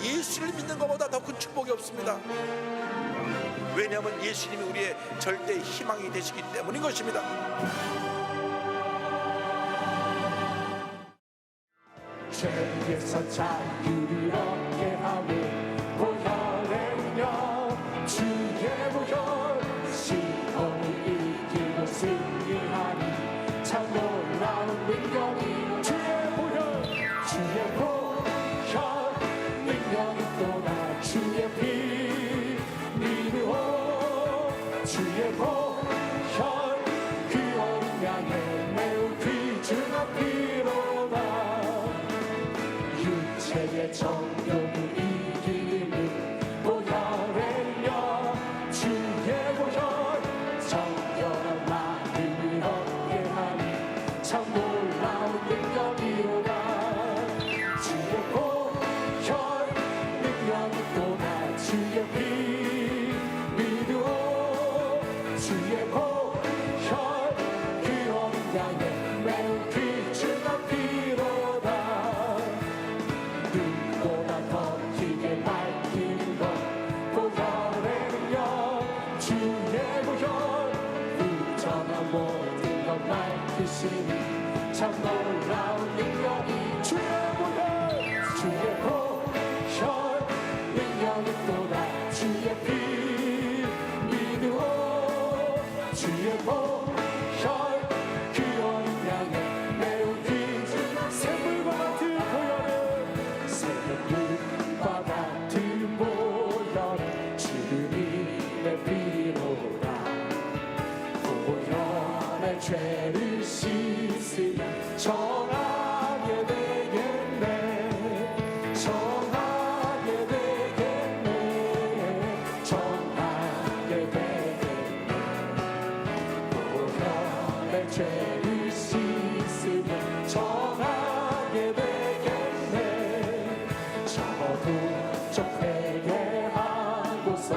예수를 믿는 것보다 더 큰 축복이 없습니다. 왜냐하면 예수님이 우리의 절대 희망이 되시기 때문인 것입니다. 죄에서 자유를 얻게 하고 보혈의 능력 주의 보혈 시험을 이기고 승리하니 참 놀라운 능력이 주의 보혈 능력이 또나 주의 피 믿으오 주의 보혈 그 어린 양의 매우 귀중한 피로다 육체의 정욕을 이기는 보혈의 능력 주의 보혈 정결한 마음을 얻게 하니 참 놀라운 능력이로다 주의 보혈 능력이 또나 주의 피 믿으오 주의 보혈 그 어린 양의 매우 귀중한 피로다 눈보다 더 크게 밝히는 것 보혈의 능력 주의 보혈 부정한 모든 것 밝히시니 참 놀라운 능력이 주의 보혈 능력이 또다 주의 피 믿으오 주의 보혈 그 어린 양의 매우 귀중한 샘물과 같은 보혈을 새벽과 같은 보혈 주님의 피로다 보혈의 죄를 씻으면 정하게 되겠네 정하게 되겠네 보혈의 죄를 씻으면 정하게 되겠네 저도 좀 회개하고서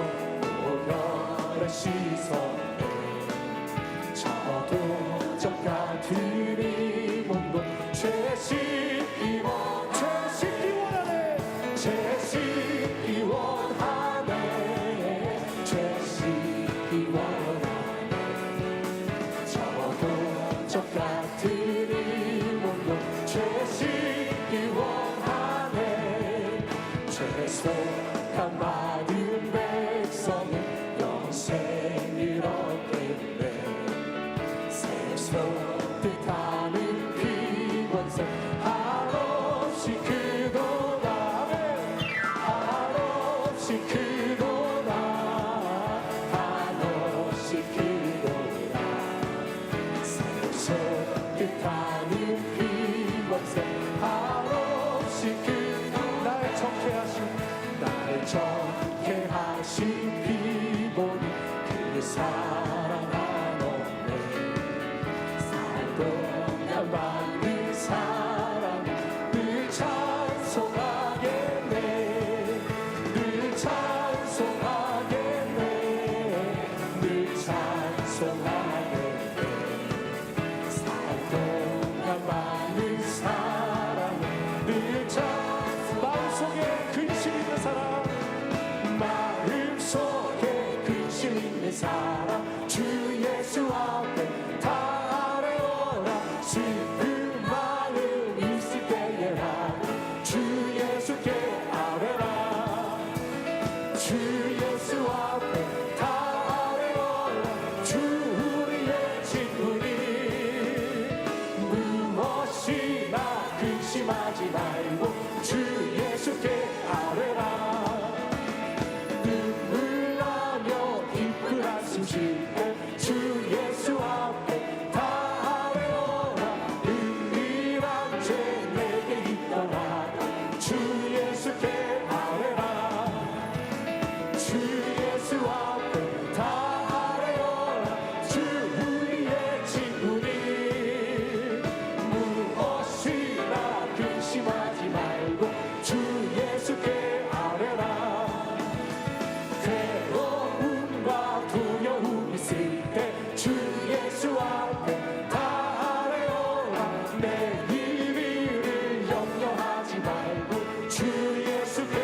보혈에 씻었네 저도 좀 가드리 몸도 죄 씻기 원하네 죄 씻기 원하네 죄 씻기 원하네 저도 좀 가드리 몸도 죄 씻기 원하네 죄송한 받은 백성은 영생을 얻겠네 세속 뜻하는 피권세 한없이 크도다 한없이 크도다 한없이 크도다 세속 뜻하는 피권세 한없이 크도다 날 정케 하신 피보니 그 사랑 한없네 살동안 받는 사랑 늘 찬송하겠네 늘 찬송하겠네 늘 찬송하겠네 살동안 받는 사랑 늘 마음속에 근심 있는 사람 마음속에 근심 있는 사람 주 예수 앞에 다 아뢰어라 슬픈 마음 있을 때에라 주 예수께 아뢰라 주 예수 앞에 다 아뢰어라 주 우리의 친구니 무엇이나 근심하지 말고 주 예수께 아뢰라 눈물 나며 기쁜 한숨 쉴 때 주 예수 앞에 다 아뢰어라 은밀한 죄 내게 있더라 주 예수께 아뢰라 주 예수 앞에 다 아뢰어라 주 우리의 친구니 무엇이나 근심하지 말고 주 예수께 아뢰라 괴로움과 두려움 있을 때 주 예수 앞에 다 아뢰어라 내일을 염려하지 말고 주 예수께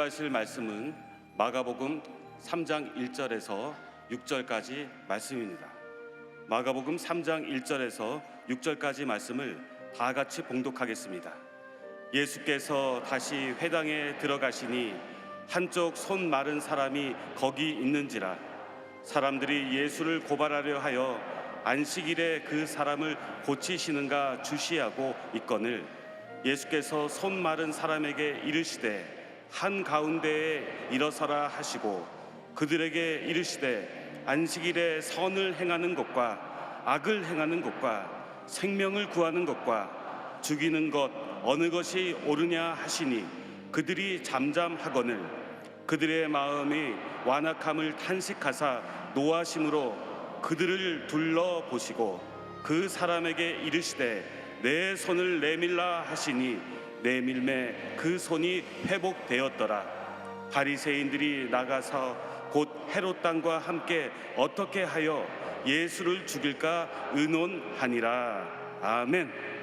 하실 말씀은 마가복음 3장 1절에서 6절까지 말씀입니다. 마가복음 3장 1절에서 6절까지 말씀을 다 같이 봉독하겠습니다. 예수께서 다시 회당에 들어가시니 한쪽 손 마른 사람이 거기 있는지라. 사람들이 예수를 고발하려 하여 안식일에 그 사람을 고치시는가 주시하고 있거늘 예수께서 손 마른 사람에게 이르시되 한가운데에 일어서라 하시고 그들에게 이르시되 안식일에 선을 행하는 것과 악을 행하는 것과 생명을 구하는 것과 죽이는 것 어느 것이 옳으냐 하시니 그들이 잠잠하거늘 그들의 마음이 완악함을 탄식하사 노하심으로 그들을 둘러보시고 그 사람에게 이르시되 내 손을 내밀라 하시니 내밀매 그 손이 회복되었더라. 바리새인들이 나가서 곧 헤롯 당과 함께 어떻게 하여 예수를 죽일까 의논하니라. 아멘.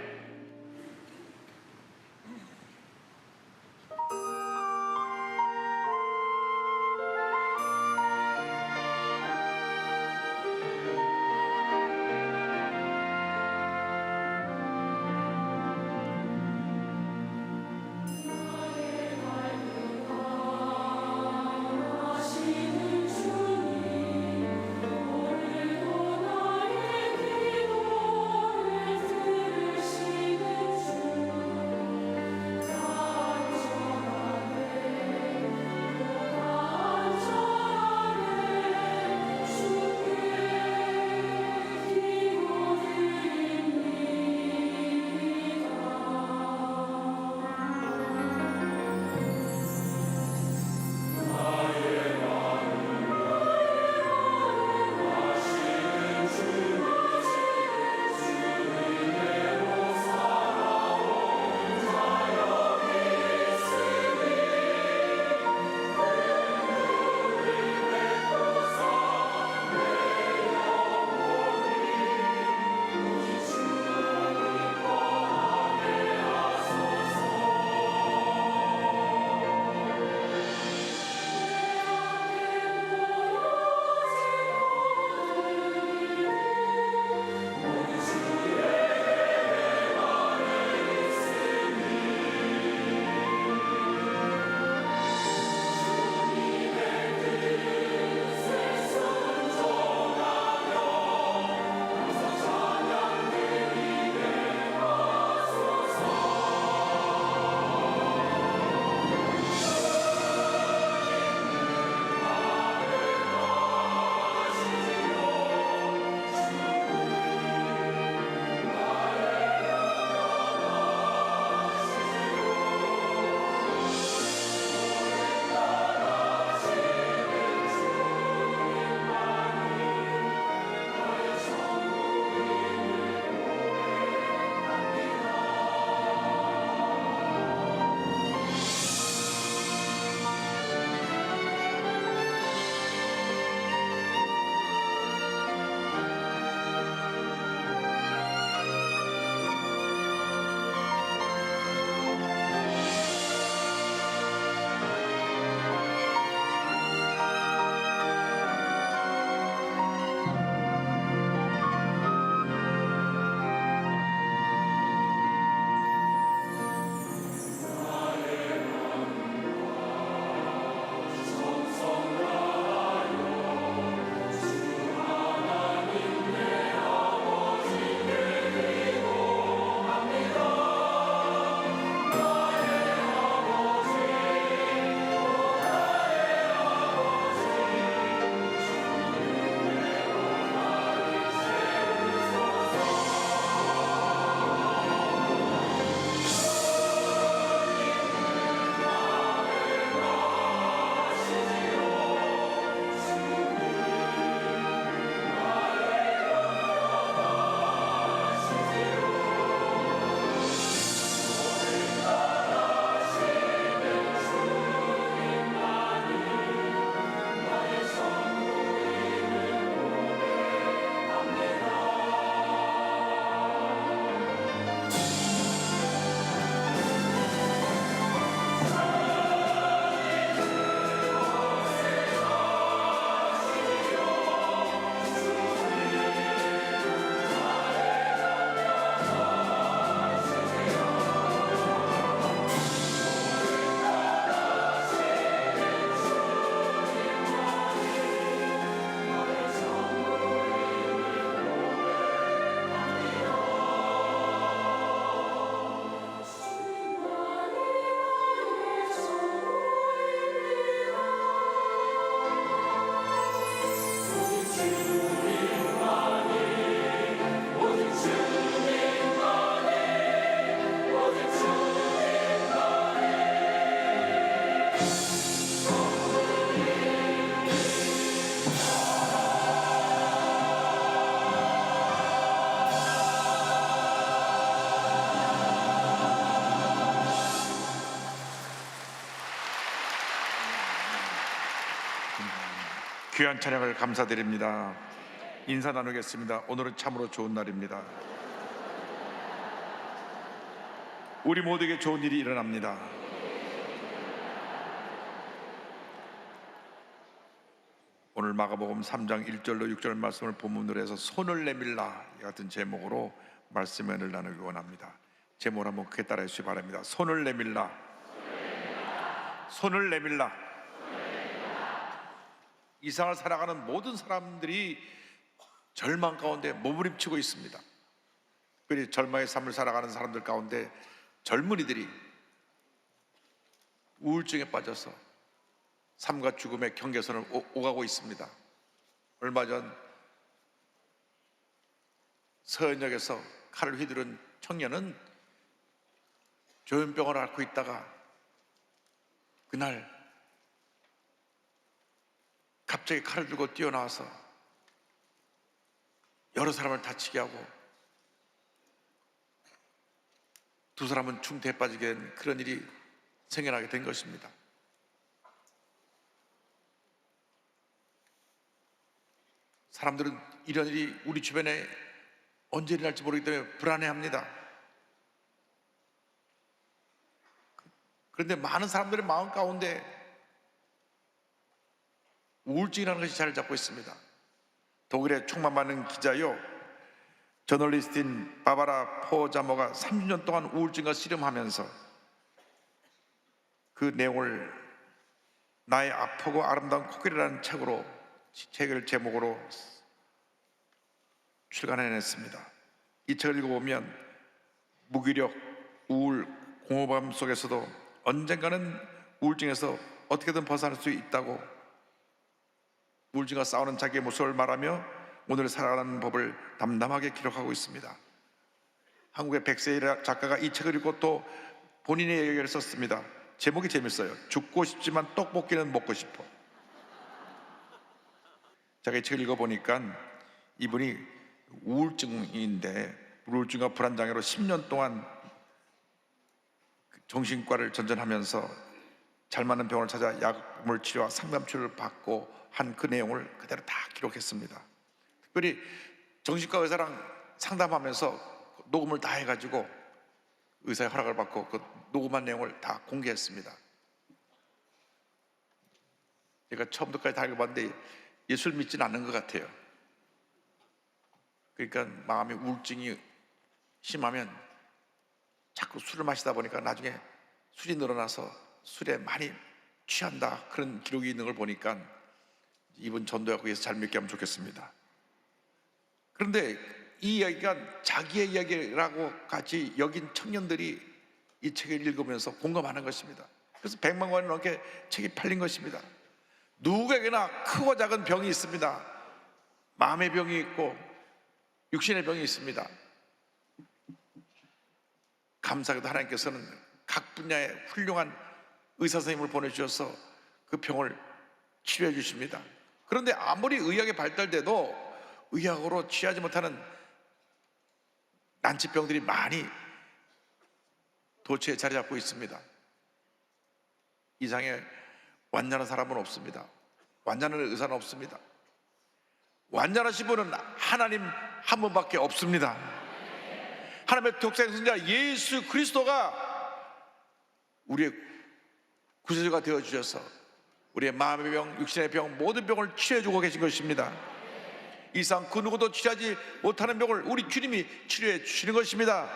귀한 찬양을 감사드립니다. 인사 나누겠습니다. 오늘은 참으로 좋은 날입니다. 우리 모두에게 좋은 일이 일어납니다. 오늘 마가복음 3장 1절로 6절 말씀을 본문으로 해서 손을 내밀라 같은 제목으로 말씀을 나누기 원합니다. 제목을 한번 크게 따라해 주시기 바랍니다. 손을 내밀라. 손을 내밀라. 이 세상을 살아가는 모든 사람들이 절망 가운데 몸부림치고 있습니다. 특별히 절망의 삶을 살아가는 사람들 가운데 젊은이들이 우울증에 빠져서 삶과 죽음의 경계선을 오가고 있습니다. 얼마 전 서현역에서 칼을 휘두른 청년은 조현병을 앓고 있다가 그날 갑자기 칼을 들고 뛰어나와서 여러 사람을 다치게 하고 두 사람은 중태에 빠지게 된 그런 일이 생겨나게 된 것입니다. 사람들은 이런 일이 우리 주변에 언제 일어날지 모르기 때문에 불안해합니다. 그런데 많은 사람들의 마음 가운데 우울증이라는 것이 자리를 잡고 있습니다. 독일의 총만 많은 기자요, 저널리스트인 바바라 포자모가 30년 동안 우울증과 씨름하면서 그 내용을 나의 아프고 아름다운 코끼리라는 책을 제목으로 출간해냈습니다. 이 책을 읽어보면 무기력, 우울, 공허감 속에서도 언젠가는 우울증에서 어떻게든 벗어날 수 있다고 우울증과 싸우는 자기의 모습을 말하며 오늘 살아가는 법을 담담하게 기록하고 있습니다. 한국의 백세일 작가가 이 책을 읽고 또 본인의 얘기를 썼습니다. 제목이 재밌어요. 죽고 싶지만 떡볶이는 먹고 싶어. 제가 이 책을 읽어보니까 이분이 우울증과 불안장애로 10년 동안 정신과를 전전하면서 잘 맞는 병원을 찾아 약물 치료와 상담 치료를 받고 한 그 내용을 그대로 다 기록했습니다. 특별히 정신과 의사랑 상담하면서 녹음을 다 해가지고 의사의 허락을 받고 그 녹음한 내용을 다 공개했습니다. 제가 처음부터까지 다 읽어봤는데 예술 믿지는 않는 것 같아요. 그러니까 마음의 우울증이 심하면 자꾸 술을 마시다 보니까 나중에 술이 늘어나서 술에 많이 취한다, 그런 기록이 있는 걸 보니까 이분 전도하고 위해서 잘 믿게 하면 좋겠습니다. 그런데 이 이야기가 자기의 이야기라고 같이 여긴 청년들이 이 책을 읽으면서 공감하는 것입니다. 그래서 100만 권이 넘게 책이 팔린 것입니다. 누구에게나 크고 작은 병이 있습니다. 마음의 병이 있고 육신의 병이 있습니다. 감사하게도 하나님께서는 각 분야의 훌륭한 의사 선생님을 보내주셔서 그 병을 치료해 주십니다. 그런데 아무리 의학이 발달돼도 의학으로 취하지 못하는 난치병들이 많이 도처에 자리 잡고 있습니다. 이상의 완전한 사람은 없습니다. 완전한 의사는 없습니다. 완전하신 분은 하나님 한 분밖에 없습니다. 하나님의 독생자 선자 예수 그리스도가 우리의 구세주가 되어주셔서 우리의 마음의 병, 육신의 병, 모든 병을 치료해주고 계신 것입니다. 이상 그 누구도 치료하지 못하는 병을 우리 주님이 치료해 주시는 것입니다.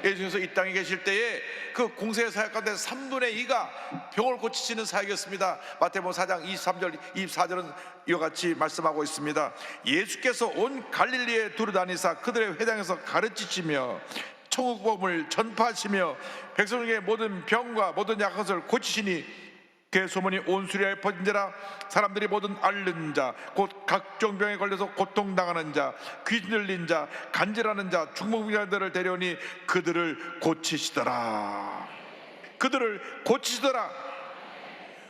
예수님께서 이 땅에 계실 때에 그 공생의 사역 가운데 3분의 2가 병을 고치시는 사역이었습니다. 마태복음 4장 23절 24절은 이와 같이 말씀하고 있습니다. 예수께서 온 갈릴리에 두루다니사 그들의 회당에서 가르치시며 천국복음을 전파하시며 백성에게 모든 병과 모든 약한 것을 고치시니 그 소문이 온 수리아에 퍼진지라. 사람들이 모든 앓는 자, 곧 각종 병에 걸려서 고통당하는 자, 귀신 들린 자, 간질하는 자, 중풍자들을 데려오니 그들을 고치시더라. 그들을 고치시더라.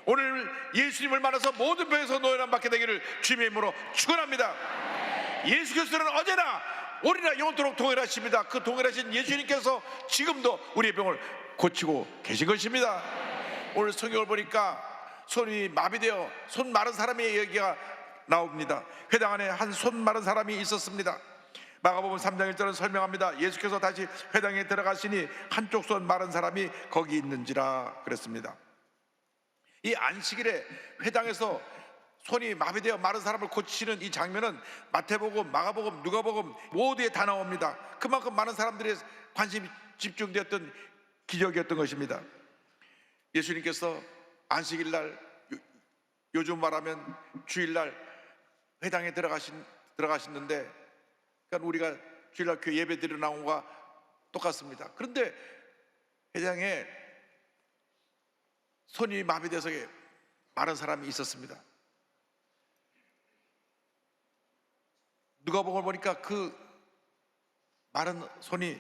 오늘 예수님을 만나서 모든 병에서 노예람 받게 되기를 주님의 이름으로 축원합니다. 예수 그리스도는 어제나 오늘이나 영원토록 동일하십니다. 그 동일하신 예수님께서 지금도 우리의 병을 고치고 계신 것입니다. 오늘 성경을 보니까 손이 마비되어 손 마른 사람의 얘기가 나옵니다. 회당 안에 한 손 마른 사람이 있었습니다. 마가복음 3장 1절은 설명합니다. 예수께서 다시 회당에 들어가시니 한쪽 손 마른 사람이 거기 있는지라 그랬습니다. 이 안식일에 회당에서 손이 마비되어 마른 사람을 고치시는 이 장면은 마태복음, 마가복음, 누가복음 모두에 다 나옵니다. 그만큼 많은 사람들의 관심이 집중되었던 기적이었던 것입니다. 예수님께서 안식일날, 요즘 말하면 주일날 회당에 들어가시는데, 그러니까 우리가 주일날 교회 예배 드리러 나온 것과 똑같습니다. 그런데 회당에 손이 마비돼서 마른 사람이 있었습니다. 누가복음을 보니까 그 마른 손이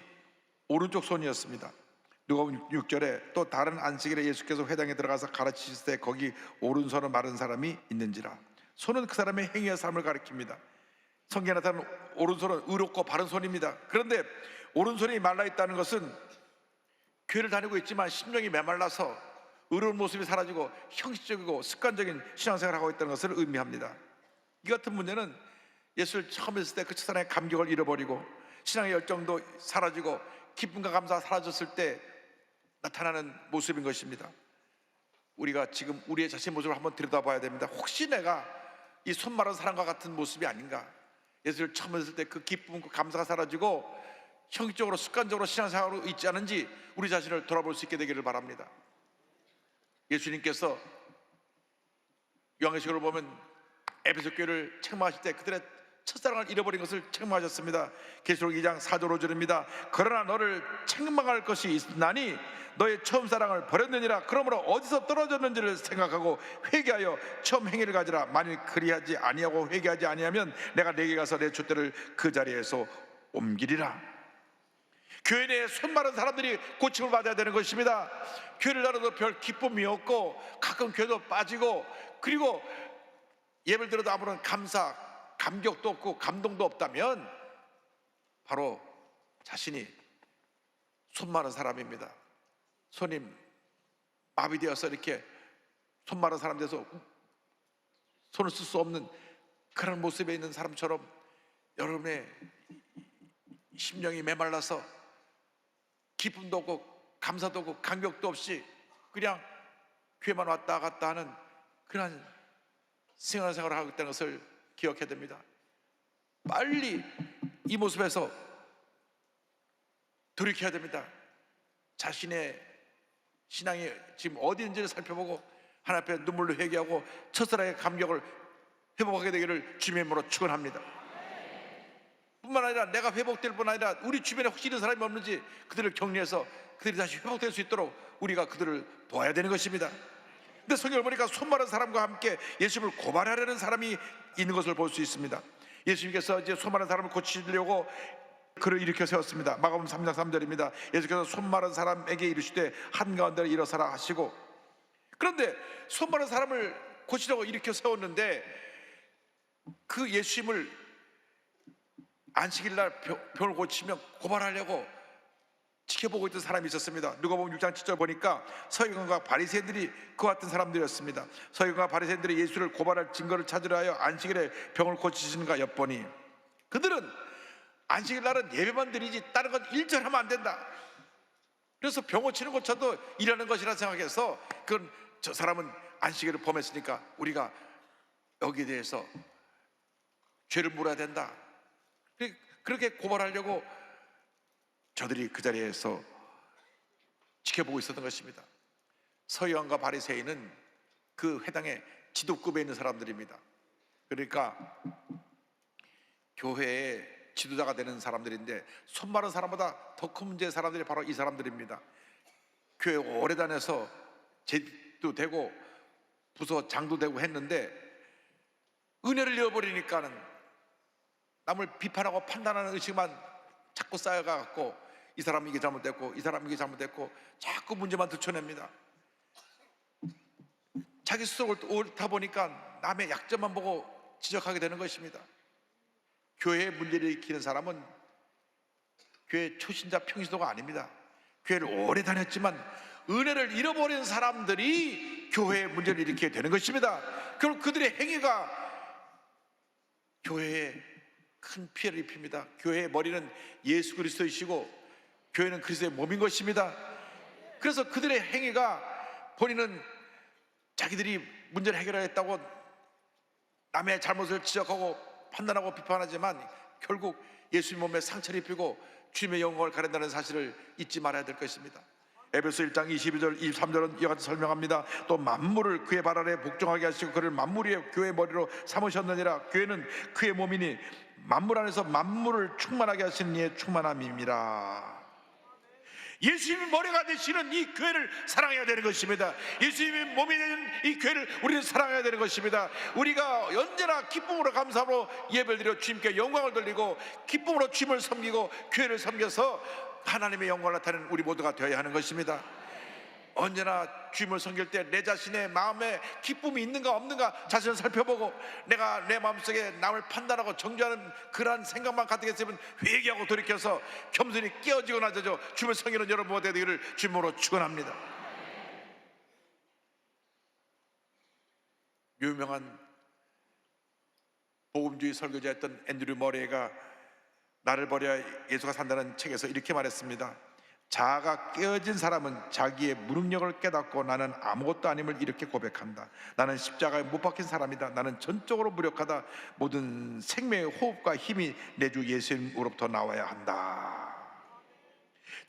오른쪽 손이었습니다. 누가복음 6절에 또 다른 안식일에 예수께서 회당에 들어가서 가르치실 때 거기 오른손을 마른 사람이 있는지라. 손은 그 사람의 행위와 삶을 가리킵니다. 성경에 나타나는 오른손은 의롭고 바른 손입니다. 그런데 오른손이 말라있다는 것은 교회를 다니고 있지만 심령이 메말라서 의로운 모습이 사라지고 형식적이고 습관적인 신앙생활을 하고 있다는 것을 의미합니다. 이 같은 문제는 예수를 처음 했을 때 그 첫사랑의 감격을 잃어버리고 신앙의 열정도 사라지고 기쁨과 감사가 사라졌을 때 나타나는 모습인 것입니다. 우리가 지금 우리의 자신의 모습을 한번 들여다봐야 됩니다. 혹시 내가 이 손 마른 사람과 같은 모습이 아닌가? 예수를 처음 했을 때 그 기쁨과 감사가 사라지고 형식적으로 습관적으로 신앙생활로 있지 않은지 우리 자신을 돌아볼 수 있게 되기를 바랍니다. 예수님께서 요한계시록을 보면 에베소 교회를 책망하실 때 그들의 첫사랑을 잃어버린 것을 책망하셨습니다. 계시록 2장 4절 5절입니다. 그러나 너를 책망할 것이 있나니 너의 처음 사랑을 버렸느니라. 그러므로 어디서 떨어졌는지를 생각하고 회개하여 처음 행위를 가지라. 만일 그리하지 아니하고 회개하지 아니하면 내가 내게 가서 내 촛대를 그 자리에서 옮기리라. 교회 내에 손 마른 사람들이 고침을 받아야 되는 것입니다. 교회를 다녀도 별 기쁨이 없고 가끔 교회도 빠지고, 그리고 예배를 들어도 아무런 감격도 없고 감동도 없다면 바로 자신이 손 마른 사람입니다. 손이 마비되어서 이렇게 손 마른 사람 돼서 손을 쓸 수 없는 그런 모습에 있는 사람처럼 여러분의 심령이 메말라서 기쁨도 없고 감사도 없고 감격도 없이 그냥 교회만 왔다 갔다 하는 그런 생활을 하고 있다는 것을 기억해야 됩니다. 빨리 이 모습에서 돌이켜야 됩니다. 자신의 신앙이 지금 어디인지를 살펴보고 하나님 앞에 눈물로 회개하고 첫사랑의 감격을 회복하게 되기를 주님의 이름으로 축원합니다. 뿐만 아니라 내가 회복될 뿐 아니라 우리 주변에 혹시 이런 사람이 없는지 그들을 격려해서 그들이 다시 회복될 수 있도록 우리가 그들을 도와야 되는 것입니다. 근데 성경을 보니까 손 마른 사람과 함께 예수님을 고발하려는 사람이 있는 것을 볼 수 있습니다. 예수님께서 이제 손 마른 사람을 고치려고 그를 일으켜 세웠습니다. 마가복음 3장 3절입니다. 예수께서 손 마른 사람에게 이르시되 한가운데로 일어서라 하시고, 그런데 손 마른 사람을 고치려고 일으켜 세웠는데 그 예수님을 안식일날 병을 고치면 고발하려고 지켜보고 있던 사람이 있었습니다. 누가복음 6장 7절 보니까 서기관과 바리새인들이 그와 같은 사람들이었습니다. 서기관과 바리새인들이 예수를 고발할 증거를 찾으려 하여 안식일에 병을 고치시는가 엿보니 그들은 안식일날은 예배만 드리지 다른 건 일절하면 안 된다. 그래서 병 고치는 것조차도 일하는 것이라 생각해서 그건 저 사람은 안식일을 범했으니까 우리가 여기에 대해서 죄를 물어야 된다. 그렇게 고발하려고 저들이 그 자리에서 지켜보고 있었던 것입니다. 서기관과 바리새인은 그 회당의 지도급에 있는 사람들입니다. 그러니까 교회의 지도자가 되는 사람들인데 손 마른 사람보다 더 큰 문제의 사람들이 바로 이 사람들입니다. 교회 오래 다녀서 제도 되고 부서장도 되고 했는데 은혜를 잃어버리니까는 남을 비판하고 판단하는 의식만 자꾸 쌓여가고 이 사람 이게 잘못됐고 이 사람 이게 잘못됐고 자꾸 문제만 들춰냅니다. 자기 스스로 옳다 보니까 남의 약점만 보고 지적하게 되는 것입니다. 교회에 문제를 일으키는 사람은 교회 초신자 평신도가 아닙니다. 교회를 오래 다녔지만 은혜를 잃어버린 사람들이 교회에 문제를 일으키게 되는 것입니다. 결국 그들의 행위가 교회에 큰 피해를 입힙니다. 교회의 머리는 예수 그리스도이시고 교회는 그리스도의 몸인 것입니다. 그래서 그들의 행위가 본인은 자기들이 문제를 해결하겠다고 남의 잘못을 지적하고 판단하고 비판하지만 결국 예수님 몸에 상처를 입히고 주님의 영광을 가린다는 사실을 잊지 말아야 될 것입니다. 에베소 1장 22절 23절은 이와 같이 설명합니다. 또 만물을 그의 발 아래 복종하게 하시고 그를 만물 위에 교회의 머리로 삼으셨느니라. 교회는 그의 몸이니 만물 안에서 만물을 충만하게 하시는 이의 충만함입니다. 예수님이 머리가 되시는 이 교회를 사랑해야 되는 것입니다. 예수님이 몸이 되는 이 교회를 우리는 사랑해야 되는 것입니다. 우리가 언제나 기쁨으로 감사로 예배를 드려 주님께 영광을 돌리고 기쁨으로 주님을 섬기고 교회를 섬겨서 하나님의 영광을 나타내는 우리 모두가 되어야 하는 것입니다. 언제나 주님을 섬길 때 내 자신의 마음에 기쁨이 있는가 없는가 자신을 살펴보고 내가 내 마음속에 남을 판단하고 정죄하는 그러한 생각만 가득 했으면 회개하고 돌이켜서 겸손히 깨어지고 나서죠 주님을 섬기는 여러분 모두가 되기를 주님으로 축원합니다. 유명한 복음주의 설교자였던 앤드류 머레이가 나를 버려야 예수가 산다는 책에서 이렇게 말했습니다. 자아가 깨어진 사람은 자기의 무능력을 깨닫고 나는 아무것도 아님을 이렇게 고백한다. 나는 십자가에 못 박힌 사람이다. 나는 전적으로 무력하다. 모든 생명의 호흡과 힘이 내 주 예수님으로부터 나와야 한다.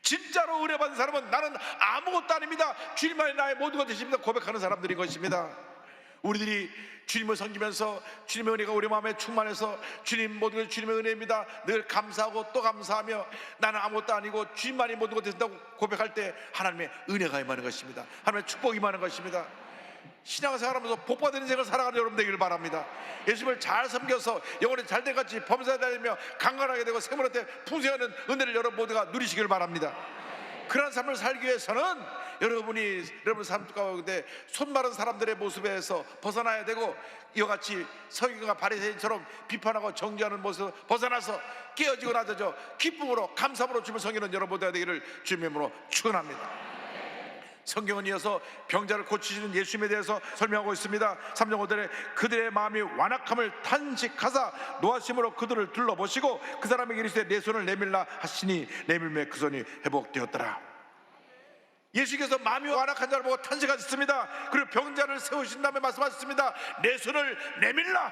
진짜로 은혜받은 사람은 나는 아무것도 아닙니다. 주님만이 나의 모두가 되십니다. 고백하는 사람들인 것입니다. 우리들이 주님을 섬기면서 주님의 은혜가 우리 마음에 충만해서 주님 모든 게 주님의 은혜입니다. 늘 감사하고 또 감사하며 나는 아무것도 아니고 주님만이 모든 것 된다고 고백할 때 하나님의 은혜가 임하는 것입니다. 하나님의 축복이 임하는 것입니다. 신앙생활하면서 복받은 인생을 살아가는 여러분 되기를 바랍니다. 예수님을 잘 섬겨서 영혼이 잘된 같이 범사되며 강건하게 되고 생물할 때 풍성하는 은혜를 여러분 모두가 누리시기를 바랍니다. 그런 삶을 살기 위해서는 여러분이 여러분 삶 가운데 손마른 사람들의 모습에서 벗어나야 되고 이와 같이 서기관과 바리새인처럼 비판하고 정죄하는 모습 벗어나서 깨어지고 나서죠 기쁨으로 감사함으로 주님을 섬기는 여러분 되어야 되기를 주님의 이름으로 축원합니다. 성경은 이어서 병자를 고치시는 예수님에 대해서 설명하고 있습니다. 3장 5절에 그들의 마음이 완악함을 탄식하사 노하심으로 그들을 둘러보시고 그 사람에게 이르시되 내 손을 내밀라 하시니 내밀매 그 손이 회복되었더라. 예수께서 마음이 완악한 자를 보고 탄식하셨습니다. 그리고 병자를 세우신 다음에 말씀하셨습니다. 내 손을 내밀라.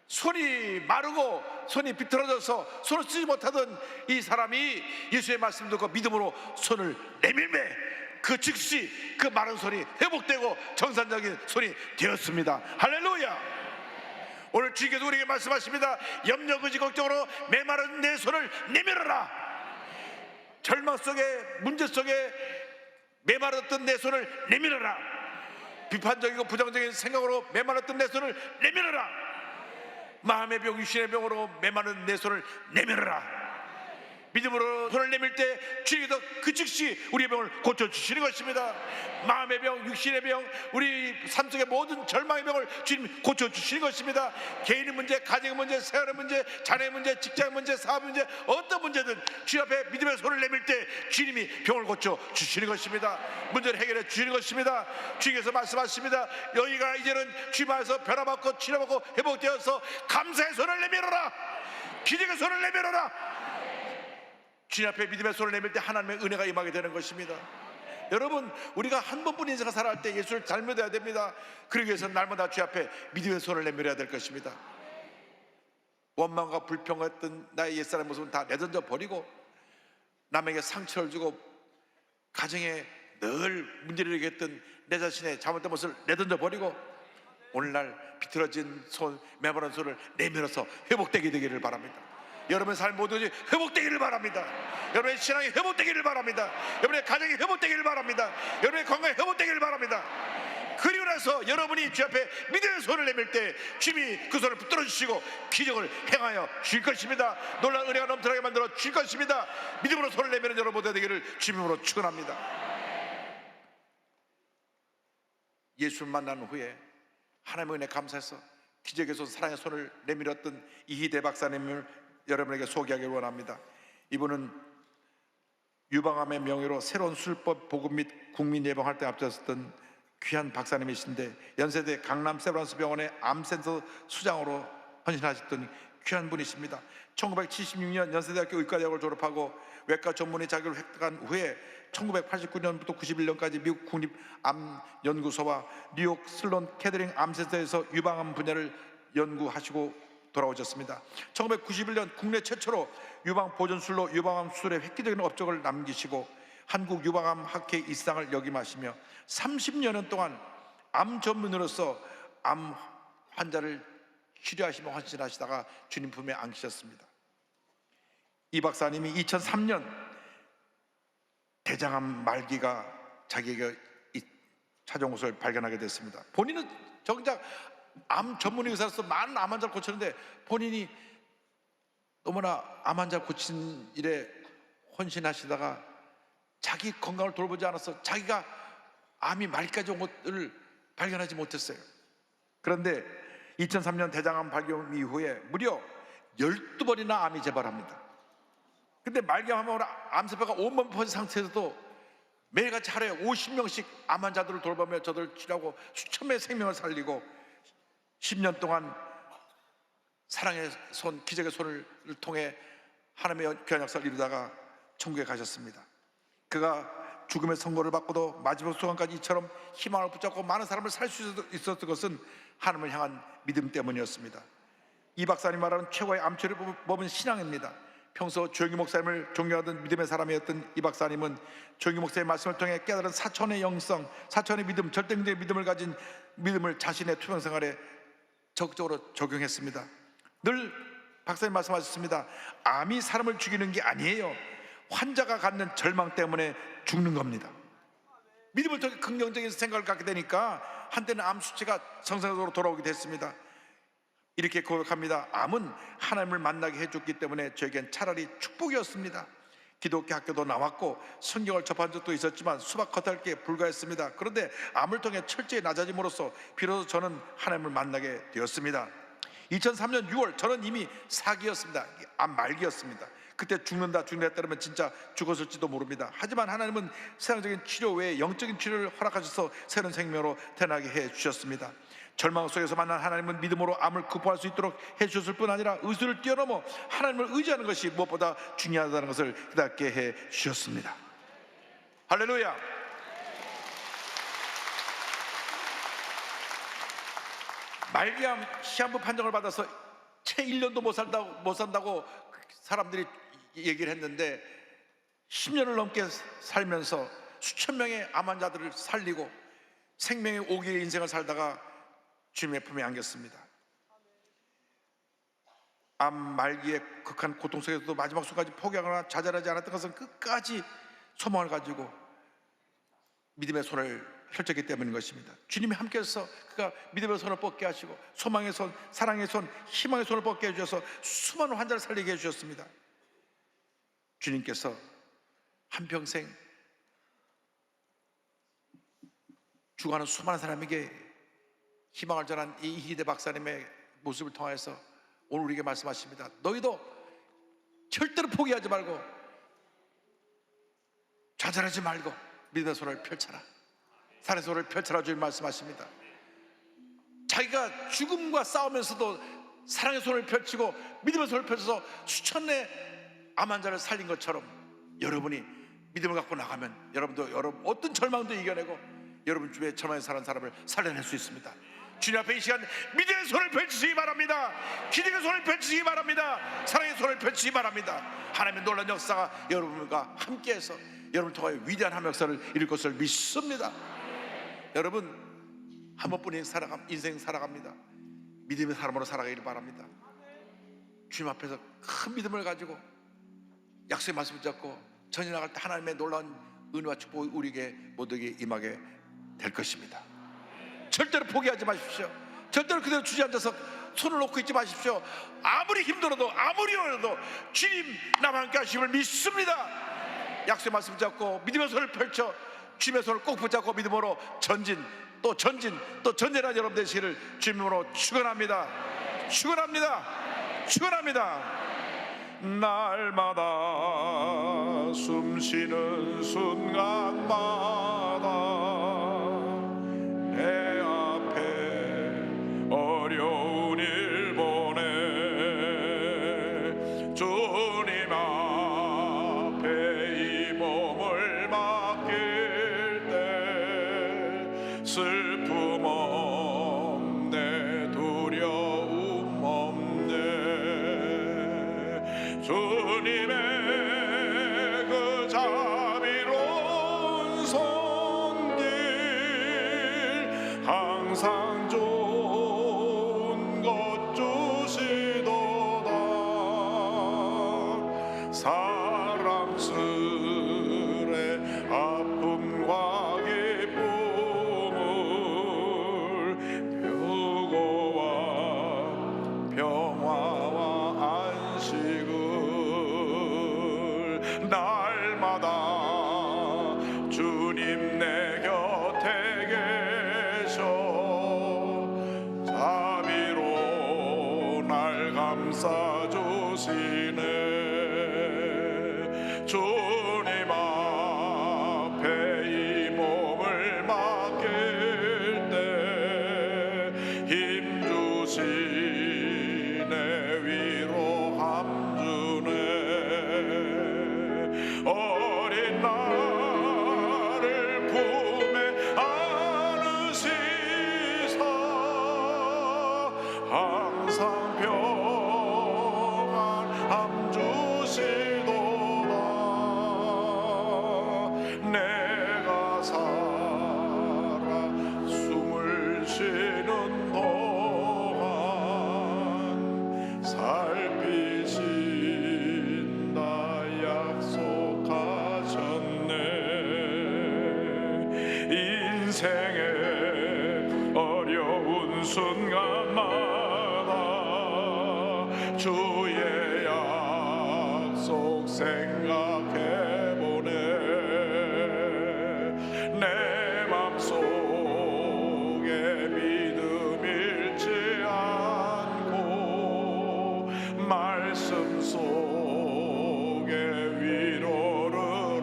손이 마르고 손이 비틀어져서 손을 쓰지 못하던 이 사람이 예수의 말씀 듣고 믿음으로 손을 내밀매 그 즉시 그 마른 손이 회복되고 정상적인 손이 되었습니다. 할렐루야. 오늘 주께서 우리에게 말씀하십니다. 염려 의지 걱정으로 메마른 내 손을 내밀어라. 절망 속에 문제 속에 메마르던 내 손을 내밀어라. 비판적이고 부정적인 생각으로 메마르던 내 손을 내밀어라. 마음의 병 육신의 병으로 메마른 내 손을 내밀어라. 믿음으로 손을 내밀 때 주님께서 그 즉시 우리의 병을 고쳐주시는 것입니다. 마음의 병, 육신의 병, 우리 삶 속의 모든 절망의 병을 주님 고쳐주시는 것입니다. 개인의 문제, 가정의 문제, 생활의 문제, 자녀의 문제, 직장의 문제, 사업의 문제, 어떤 문제든 주님 앞에 믿음의 손을 내밀 때 주님이 병을 고쳐주시는 것입니다. 문제를 해결해 주시는 것입니다. 주님께서 말씀하십니다. 너희가 이제는 주님 안에서 변화받고 치료받고 회복되어서 감사의 손을 내밀어라. 기적의 손을 내밀어라. 주님 앞에 믿음의 손을 내밀 때 하나님의 은혜가 임하게 되는 것입니다. 여러분 우리가 한 번뿐인 인생을 살아갈 때 예수를 잘 믿어야 됩니다. 그러기 위해서는 날마다 주님 앞에 믿음의 손을 내밀어야 될 것입니다. 원망과 불평했던 나의 옛사람의 모습은 다 내던져 버리고 남에게 상처를 주고 가정에 늘 문제를 일으켰던 내 자신의 잘못된 모습을 내던져 버리고 오늘날 비틀어진 손, 메마른 손을 내밀어서 회복되게 되기를 바랍니다. 여러분의 삶 모두 회복되기를 바랍니다. 여러분의 신앙이 회복되기를 바랍니다. 여러분의 가정이 회복되기를 바랍니다. 여러분의 건강이 회복되기를 바랍니다. 그리고 나서 여러분이 주 앞에 믿음의 손을 내밀 때 주님이 그 손을 붙들어 주시고 기적을 행하여 주실 것입니다. 놀라운 은혜가 넘쳐나게 만들어 주실 것입니다. 믿음으로 손을 내미는 여러분 모두 되기를 주님으로 축원합니다. 예수를 만난 후에 하나님의 은혜 감사해서 기적의 손, 사랑의 손을 내밀었던 이희대 박사님을 여러분에게 소개하기를 원합니다. 이분은 유방암의 명예로 새로운 술법 보급 및 국민 예방할 때 앞장섰던 귀한 박사님이신데 연세대 강남 세브란스 병원의 암센터 수장으로 헌신하셨던 귀한 분이십니다. 1976년 연세대학교 의과대학을 졸업하고 외과 전문의 자격을 획득한 후에 1989년부터 91년까지 미국 국립암연구소와 뉴욕 슬론 캐더링 암센터에서 유방암 분야를 연구하시고 돌아오셨습니다. 1991년 국내 최초로 유방 보존술로 유방암 수술에 획기적인 업적을 남기시고 한국 유방암 학회 일상을 역임하시며 30년 동안 암 전문의로서 암 환자를 치료하시며 헌신하시다가 주님 품에 안기셨습니다. 이 박사님이 2003년 대장암 말기가 자기에게 찾아온 것을 발견하게 됐습니다. 본인은 정작 암 전문 의사로서 많은 암 환자를 고쳤는데 본인이 너무나 암 환자 고친 일에 헌신하시다가 자기 건강을 돌보지 않아서 자기가 암이 말기까지 온 것을 발견하지 못했어요. 그런데 2003년 대장암 발견 이후에 무려 12번이나 암이 재발합니다. 근데 말기암으로 암세포가 온몸 퍼진 상태에서도 매일같이 하루에 50명씩 암 환자들을 돌보며 저들을 치료하고 수천 명의 생명을 살리고 10년 동안 사랑의 손, 기적의 손을 통해 하나님의 귀한 역사를 이루다가 천국에 가셨습니다. 그가 죽음의 선고를 받고도 마지막 순간까지 이처럼 희망을 붙잡고 많은 사람을 살 수 있었던 것은 하나님을 향한 믿음 때문이었습니다. 이 박사님 말하는 최고의 암치료 법은 신앙입니다. 평소 조영기 목사님을 존경하던 믿음의 사람이었던 이 박사님은 조영기 목사님의 말씀을 통해 깨달은 사천의 영성, 사천의 믿음, 절대적인 믿음을 가진 믿음을 자신의 투병 생활에 적극적으로 적용했습니다. 늘 박사님 말씀하셨습니다. 암이 사람을 죽이는 게 아니에요. 환자가 갖는 절망 때문에 죽는 겁니다. 믿음을 통해 긍정적인 생각을 갖게 되니까 한때는 암 수치가 정상적으로 돌아오게 됐습니다. 이렇게 고백합니다. 암은 하나님을 만나게 해줬기 때문에 저에겐 차라리 축복이었습니다. 기독교 학교도 나왔고 성경을 접한 적도 있었지만 수박 겉핥기에 불과했습니다. 그런데 암을 통해 철저히 낮아짐으로써 비로소 저는 하나님을 만나게 되었습니다. 2003년 6월 저는 이미 사기였습니다. 암 말기였습니다. 그때 죽는다 했다면 진짜 죽었을지도 모릅니다. 하지만 하나님은 세상적인 치료 외에 영적인 치료를 허락하셔서 새로운 생명으로 태어나게 해주셨습니다. 절망 속에서 만난 하나님은 믿음으로 암을 극복할 수 있도록 해주셨을 뿐 아니라 의술을 뛰어넘어 하나님을 의지하는 것이 무엇보다 중요하다는 것을 깨닫게 해주셨습니다. 할렐루야. 말기암 시한부 판정을 받아서 채 1년도 못 산다고 사람들이 얘기를 했는데 10년을 넘게 살면서 수천 명의 암 환자들을 살리고 생명의 5개의 인생을 살다가 주님의 품에 안겼습니다. 암 말기의 극한 고통 속에서도 마지막 순간까지 포기하거나 좌절하지 않았던 것은 끝까지 소망을 가지고 믿음의 손을 펼쳤기 때문인 것입니다. 주님이 함께해서 그가 믿음의 손을 뻗게 하시고 소망의 손, 사랑의 손, 희망의 손을 뻗게 해주셔서 수많은 환자를 살리게 해주셨습니다. 주님께서 한평생 죽어가는 수많은 사람에게 희망을 전한 이 이희대 박사님의 모습을 통해서 오늘 우리에게 말씀하십니다. 너희도 절대로 포기하지 말고 좌절하지 말고 믿음의 손을 펼쳐라. 사랑의 손을 펼쳐라. 주님 말씀하십니다. 자기가 죽음과 싸우면서도 사랑의 손을 펼치고 믿음의 손을 펼쳐서 수천의 암 환자를 살린 것처럼 여러분이 믿음을 갖고 나가면 여러분도 어떤 절망도 이겨내고 여러분 주변에 절망에 사는 사람을 살려낼 수 있습니다. 주님 앞에 이 시간 믿음의 손을 펼치시기 바랍니다. 기적의 손을 펼치시기 바랍니다. 사랑의 손을 펼치시기 바랍니다. 하나님의 놀라운 역사가 여러분과 함께해서 여러분을 통하여 위대한 하나님의 역사를 이룰 것을 믿습니다. 여러분 한 번뿐인 인생 살아갑니다. 믿음의 사람으로 살아가기를 바랍니다. 주님 앞에서 큰 믿음을 가지고 약속의 말씀을 잡고 전이 나갈 때 하나님의 놀라운 은혜와 축복이 우리에게 모두에게 임하게 될 것입니다. 절대로 포기하지 마십시오. 절대로 그대로 주저앉아서 손을 놓고 있지 마십시오. 아무리 힘들어도 아무리 어려도 주님 나와 함께 하심을 믿습니다. 약속의 말씀 잡고 믿음의 손을 펼쳐 주님의 손을 꼭 붙잡고 믿음으로 전진 또 전진하는 여러분 되시기를 주님으로 축원합니다. 날마다 숨쉬는 순간마다 내 앞에 어려운 일 보내 주님 앞에 이 몸을 맡길 때 슬픔 없네 두려움 없네 주님의 그 자비로운 손길 항상 좋은 것 주시도다 사랑스레 아픔과 기쁨을 표고와 평화와 안식을 날마다 주님 내 곁에 계셔 자비로 날 감싸주시네 주님 앞에 이 몸을 맡길 때 힘주시네 위로함 주네 어린 나를 품에 안으시사 항상 평안함 주시도다 내가 살아 숨을 쉬는 동안 살피신다 약속하셨네 인생의 어려운 순간마다 주의 약속 생각해보네 내 맘속에 믿음 잃지 않고 말씀 속에 위로를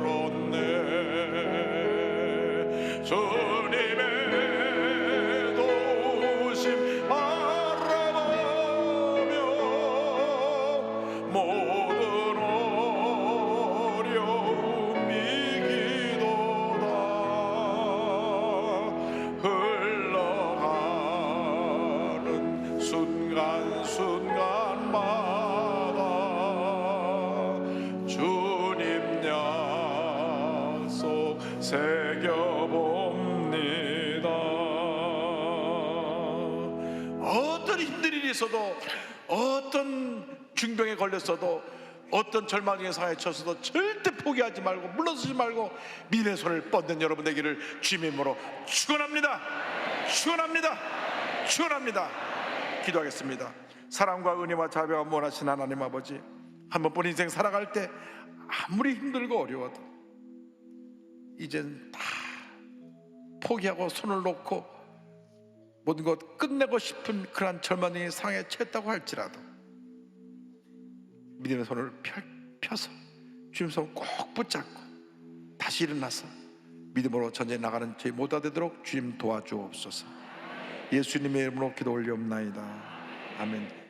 얻네 주님의 도우심 바라보며 모든 어려움 이기도다 흘러가는 순간순간마다 주님 약속 새겨봅니다 어떤 힘든 일이 있어도 어떤 중병에 걸렸어도 어떤 절망의 상황에 처해서도 절대 포기하지 말고 물러서지 말고 믿음의 손을 뻗는 여러분 되기를 주님의 이름으로 축원합니다 축원합니다 축원합니다 기도하겠습니다 사랑과 은혜와 자비가 원하신 하나님 아버지 한 번뿐인 인생 살아갈 때 아무리 힘들고 어려워도 이젠 다 포기하고 손을 놓고 모든 것 끝내고 싶은 그러한 절망의 상황에 처했다고 할지라도 믿음의 손을 펴서 주님 손 꼭 붙잡고 다시 일어나서 믿음으로 전쟁에 나가는 저희 모두가 되도록 주님 도와주옵소서 예수님의 이름으로 기도 올리옵나이다 아멘.